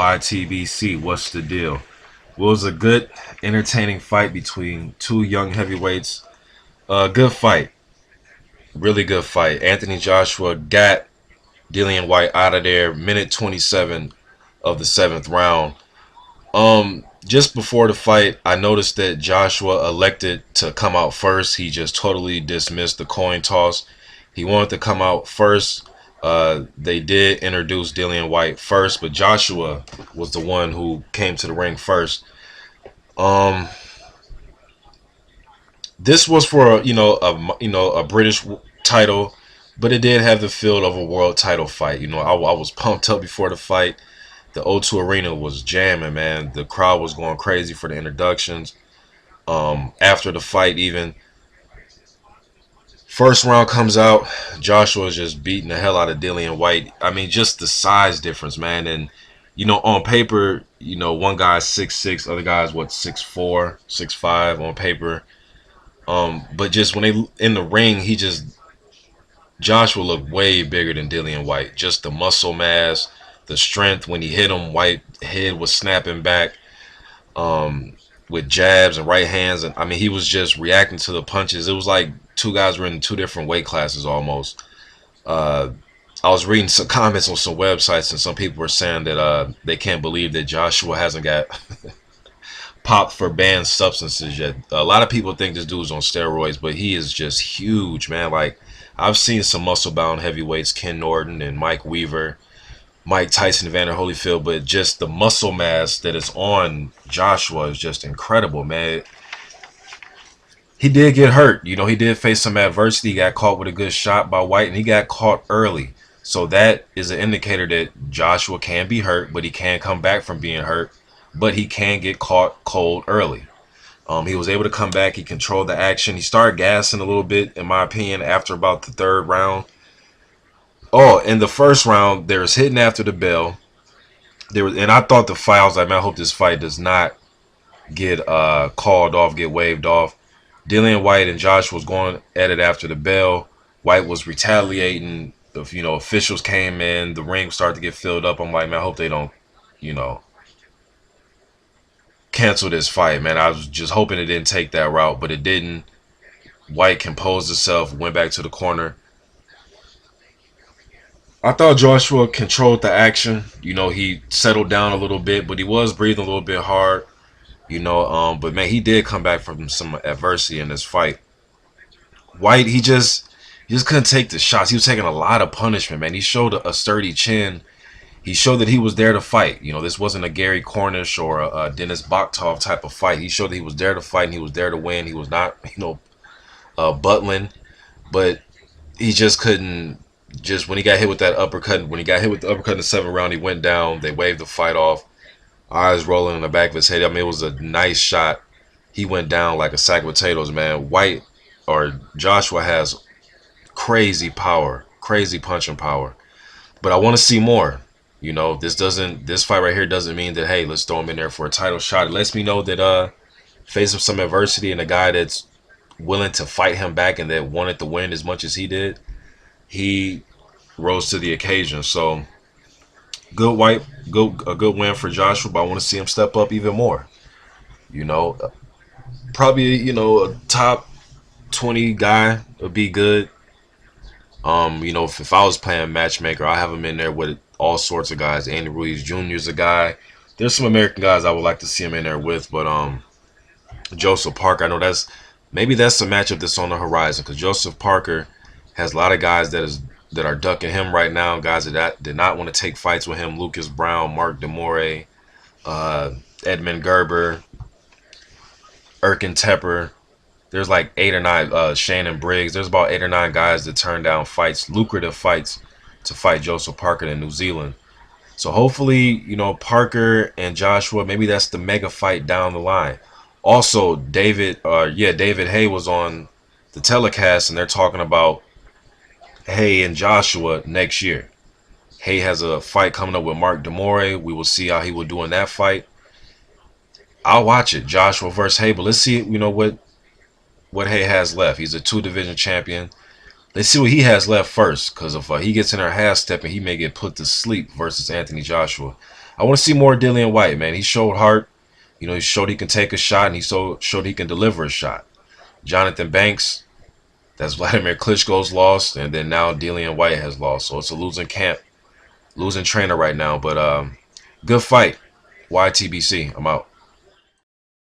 YTBC, what's the deal? Well, it was a good, entertaining fight between two young heavyweights. Good fight, really good fight. Anthony Joshua got Dillian Whyte out of there, minute 27 of the seventh round. Just before the fight, I noticed that Joshua elected to come out first. He just totally dismissed the coin toss. He wanted to come out first. They did introduce Dillian Whyte first, but Joshua was the one who came to the ring first. Um, this was for a British title, but it did have the feel of a world title fight. I was pumped up before the fight. The O2 Arena was jamming, man. The crowd was going crazy for the introductions. After the fight, even first round comes out, Joshua is just beating the hell out of Dillian Whyte. I mean, just the size difference, man. And on paper, one guy's 6'6", other guy's 6'4", 6'5" on paper. But just when they in the ring, Joshua looked way bigger than Dillian Whyte. Just the muscle mass, the strength. When he hit him, Whyte head was snapping back with jabs and right hands. And I mean, he was just reacting to the punches. It was like two guys were in two different weight classes almost. I was reading some comments on some websites, and some people were saying that they can't believe that Joshua hasn't got popped for banned substances yet. A lot of people think this dude's on steroids, but he is just huge, man. Like, I've seen some muscle-bound heavyweights, Ken Norton and Mike Weaver, Mike Tyson, Evander Holyfield, but just the muscle mass that is on Joshua is just incredible, man. He did get hurt. He did face some adversity. He got caught with a good shot by Whyte, and he got caught early. So that is an indicator that Joshua can be hurt, but he can come back from being hurt. But he can get caught cold early. He was able to come back. He controlled the action. He started gassing a little bit, in my opinion, after about the third round. Oh, in the first round, there was hitting after the bell. And I thought the fight, I was like, man, I hope this fight does not get called off, get waved off. Dillian Whyte and Joshua was going at it after the bell. Whyte was retaliating. Officials came in. The ring started to get filled up. I'm like, man, I hope they don't, cancel this fight, man. I was just hoping it didn't take that route, but it didn't. Whyte composed himself, went back to the corner. I thought Joshua controlled the action. He settled down a little bit, but he was breathing a little bit hard. But man, he did come back from some adversity in this fight. Whyte, he just couldn't take the shots. He was taking a lot of punishment, man. He showed a sturdy chin. He showed that he was there to fight. This wasn't a Gary Cornish or a Dennis Bogtov type of fight. He showed that he was there to fight and he was there to win. He was not, buttling, but he just couldn't. Just when he got hit with that uppercut, when he got hit with the uppercut in the seventh round, he went down. They waved the fight off. Eyes rolling in the back of his head. I mean, it was a nice shot. He went down like a sack of potatoes, man. Whyte or Joshua has crazy power, crazy punching power. But I want to see more. This fight right here doesn't mean that, hey, let's throw him in there for a title shot. It lets me know that facing some adversity and a guy that's willing to fight him back and that wanted to win as much as he did, he rose to the occasion. So good a good win for Joshua, but I want to see him step up even more. Probably, a top 20 guy would be good. If I was playing matchmaker, I have him in there with all sorts of guys. Andy Ruiz Jr. is a guy. There's some American guys I would like to see him in there with, but Joseph Parker, I know maybe that's a matchup that's on the horizon, because Joseph Parker has a lot of guys that are ducking him right now. Guys that did not want to take fights with him: Lucas Brown, Mark Demore, Edmund Gerber, Erkin Tepper. There's like 8 or 9. Shannon Briggs. There's about 8 or 9 guys that turned down fights, lucrative fights, to fight Joseph Parker in New Zealand. So hopefully, Parker and Joshua, maybe that's the mega fight down the line. Also, David Haye was on the telecast, and they're talking about Haye and Joshua next year. Haye has a fight coming up with Mark Demore. We will see how he will do in that fight. I'll watch it, Joshua versus Haye, but let's see, what Haye has left. He's a 2-division champion. Let's see what he has left first, because if he gets in there half-stepping, he may get put to sleep versus Anthony Joshua. I want to see more Dillian Whyte, man. He showed heart. You know, he showed he can take a shot, and he showed he can deliver a shot. Jonathan Banks, that's Vladimir Klitschko's lost, and then now Dillian Whyte has lost. So it's a losing camp, losing trainer right now. But good fight. YTBC. I'm out.